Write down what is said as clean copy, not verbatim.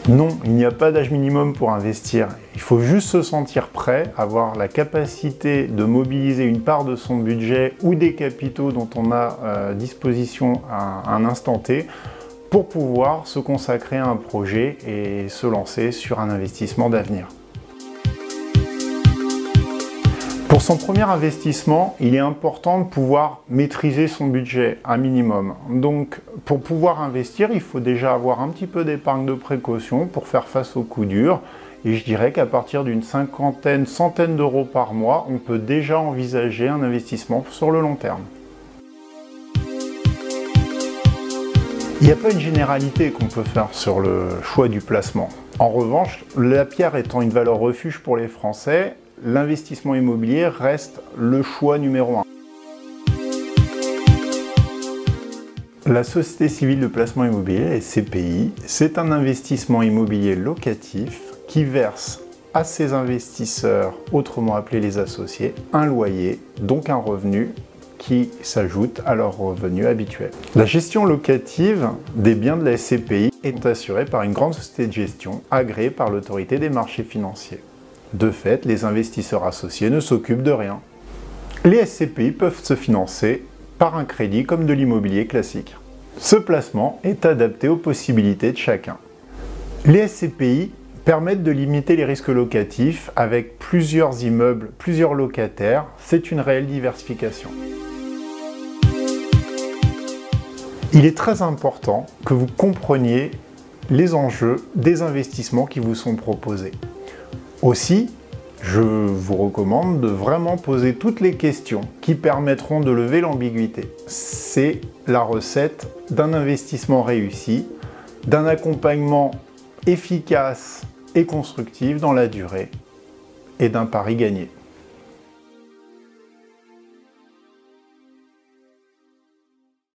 Non, il n'y a pas d'âge minimum pour investir. Il faut juste se sentir prêt, avoir la capacité de mobiliser une part de son budget ou des capitaux dont on a disposition à un instant T pour pouvoir se consacrer à un projet et se lancer sur un investissement d'avenir. Pour son premier investissement, il est important de pouvoir maîtriser son budget un minimum. Donc, pour pouvoir investir, il faut déjà avoir un petit peu d'épargne de précaution pour faire face aux coups durs. Et je dirais qu'à partir d'une centaine d'euros par mois, on peut déjà envisager un investissement sur le long terme. Il n'y a pas une généralité qu'on peut faire sur le choix du placement. En revanche, la pierre étant une valeur refuge pour les Français, l'investissement immobilier reste le choix numéro 1. La Société Civile de Placement Immobilier, SCPI, c'est un investissement immobilier locatif qui verse à ses investisseurs, autrement appelés les associés, un loyer, donc un revenu qui s'ajoute à leur revenu habituel. La gestion locative des biens de la SCPI est assurée par une grande société de gestion agréée par l'autorité des marchés financiers. De fait, les investisseurs associés ne s'occupent de rien. Les SCPI peuvent se financer par un crédit comme de l'immobilier classique. Ce placement est adapté aux possibilités de chacun. Les SCPI permettent de limiter les risques locatifs avec plusieurs immeubles, plusieurs locataires. C'est une réelle diversification. Il est très important que vous compreniez les enjeux des investissements qui vous sont proposés. Aussi, je vous recommande de vraiment poser toutes les questions qui permettront de lever l'ambiguïté. C'est la recette d'un investissement réussi, d'un accompagnement efficace et constructif dans la durée et d'un pari gagné.